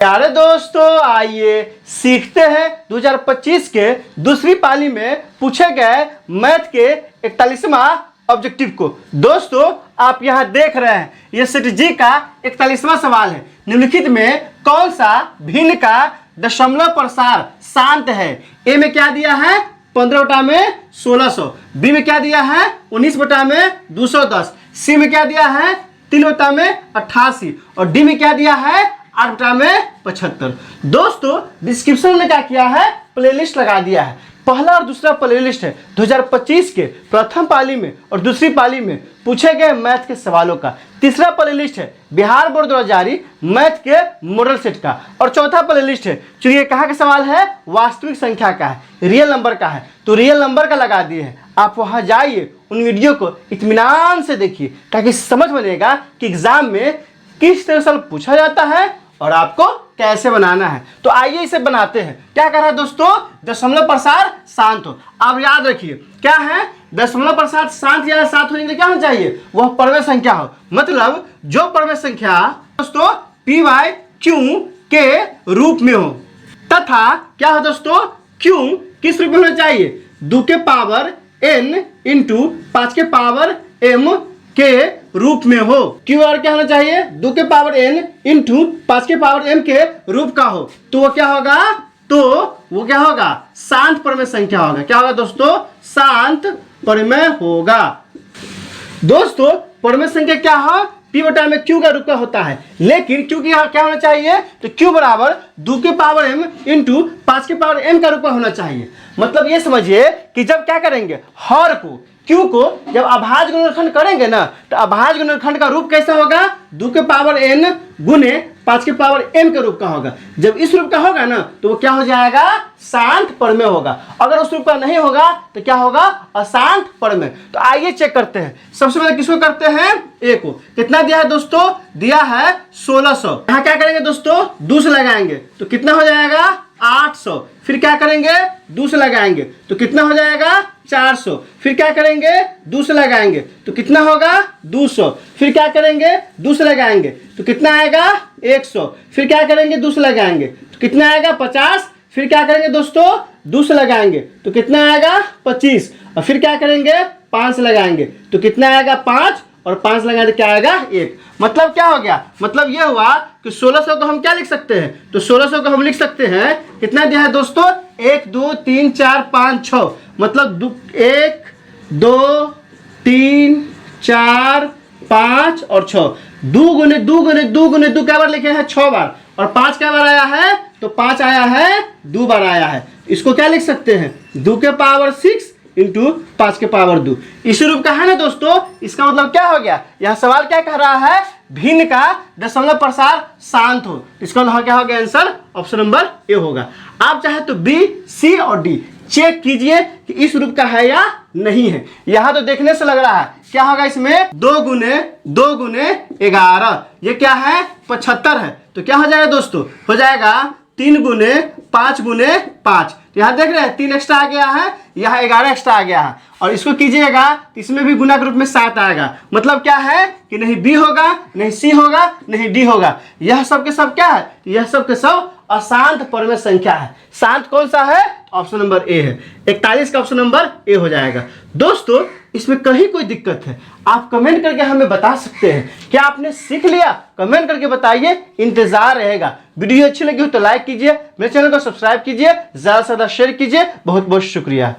प्यारे दोस्तों, आइए सीखते हैं 2025 के दूसरी पाली में पूछे गए मैथ के 41वां ऑब्जेक्टिव को। दोस्तों, आप यहां देख रहे हैं यह सेट जी का 41वां सवाल है। निम्नलिखित में कौन सा भिन्न का दशमलव प्रसार शांत है? ए में क्या दिया है? 15 बटा में 1600। बी में क्या दिया है? 19 बटा में 210। सी में क्या दिया है? 3 बटा में 88। और डी में क्या दिया है? 8 बटा में 75। दोस्तों, डिस्क्रिप्शन में क्या किया है? प्लेलिस्ट लगा दिया है। पहला और दूसरा प्लेलिस्ट है 2025 के प्रथम पाली में और दूसरी पाली में पूछे गए मैथ के सवालों का। तीसरा प्लेलिस्ट है बिहार बोर्ड द्वारा जारी मैथ के मॉडल सेट का। और चौथा प्लेलिस्ट है, चूंकि कहाँ का सवाल है? वास्तविक संख्या का है, रियल नंबर का है, तो रियल नंबर का लगा दिए हैं। आप वहाँ जाइए, उन वीडियो को इत्मीनान से देखिए ताकि समझ बनेगा कि एग्जाम में किस तरह से पूछा जाता है और आपको कैसे बनाना है। तो आइए इसे बनाते हैं। क्या कर रहा है दोस्तों? दशमलव प्रसार शांत हो। आप याद रखिए क्या है? दशमलव प्रसार शांत या सात होने के लिए क्या होना चाहिए? वह परमेय संख्या हो। मतलब जो परमेय संख्या दोस्तों पी वाई क्यू के रूप में हो, तथा क्या हो दोस्तों? क्यू किस रूप में होना चाहिए? 2 के पावर n इंटू 5 के पावर m के रूप में हो। क्यू और क्या होना चाहिए? 2 के पावर n इंटू 5 के पावर m के रूप का हो। तो वो क्या होगा? शांत परमेय संख्या होगा। क्या होगा दोस्तों? शांत परमेय होगा। दोस्तों, परमेय संख्या क्या हो? पी बटा में क्यू का रूप का होता है, लेकिन क्यू की क्या होना चाहिए? तो क्यू बराबर 2 के पावर m इंटू 5 के पावर m का रूप का होना चाहिए। मतलब ये समझिए कि जब क्या करेंगे, हर को क्यू को जब अभाज्य गुणनखंड करेंगे ना, तो अभाज्य गुणनखंड का रूप कैसा होगा? 2 के पावर n गुने 5 के पावर m के रूप का होगा। जब इस रूप का होगा ना, तो वो क्या हो जाएगा? शांत परमेय होगा। अगर उस रूप का नहीं होगा तो क्या होगा? अशांत परमेय। तो आइए चेक करते हैं। सबसे पहले किसको करते हैं? ए को। कितना दिया है दोस्तों? दिया है 1600। यहाँ क्या करेंगे दोस्तों? 2 से लगाएंगे तो कितना हो जाएगा? 800। फिर क्या करेंगे? 2 से लगाएंगे तो कितना हो जाएगा? 400। फिर क्या करेंगे? 2 से लगाएंगे तो कितना होगा? 200। फिर क्या करेंगे? 2 से लगाएंगे तो कितना आएगा? 100। फिर क्या करेंगे? 2 से लगाएंगे तो कितना आएगा? 50। फिर क्या करेंगे दोस्तों? 2 से लगाएंगे तो कितना आएगा? 25। और फिर क्या करेंगे? 5 से लगाएंगे तो कितना आएगा? 5। और 5 लगाएंगे तो क्या आएगा? 1। मतलब क्या हो गया? मतलब यह हुआ कि 1600 को हम क्या लिख सकते हैं? तो 1600 को हम लिख सकते हैं, कितना दिया है दोस्तों? 1 2 3 4 5 6। मतलब 1 2 3 4 5 और 6। 2 गुने 2 गुने 2 गुने 2 क्या बार लिखे हैं? 6 बार। और 5 क्या बार आया है? तो 5 आया है, 2 बार आया है। इसको क्या लिख सकते हैं? 2 के पावर 6 इंटू 5 के पावर 2। इसी रूप का है ना दोस्तों। इसका मतलब क्या हो गया? यह सवाल क्या कह रहा है? भिन्न का दशमलव प्रसार शांत हो। इसका मतलब क्या हो गया? आंसर ऑप्शन नंबर ए होगा। आप चाहे तो बी, सी और डी चेक कीजिए कि इस रूप का है या नहीं है। यहां तो देखने से लग रहा है क्या होगा इसमें? 2 गुने 11। ये क्या है? 75 है। तो क्या हो जाएगा दोस्तों? हो जाएगा 3 गुने 5 गुने 5। यहाँ देख रहे हैं 3 एक्स्ट्रा आ गया है, यहाँ 11 एक्स्ट्रा आ गया है। और इसको कीजिएगा तो इसमें भी गुना के रूप में 7 आएगा। मतलब क्या है कि नहीं बी होगा, नहीं सी होगा, नहीं डी होगा। यह सब के सब क्या है? यह सब के सब अशांत परमेय संख्या है। शांत कौन सा है? ऑप्शन नंबर ए है। 41 का ऑप्शन नंबर ए हो जाएगा। दोस्तों, इसमें कहीं कोई दिक्कत है आप कमेंट करके हमें बता सकते हैं। क्या आपने सीख लिया? कमेंट करके बताइए, इंतजार रहेगा। वीडियो अच्छी लगी हो तो लाइक कीजिए, मेरे चैनल को सब्सक्राइब कीजिए, ज्यादा से ज्यादा शेयर कीजिए। बहुत बहुत शुक्रिया।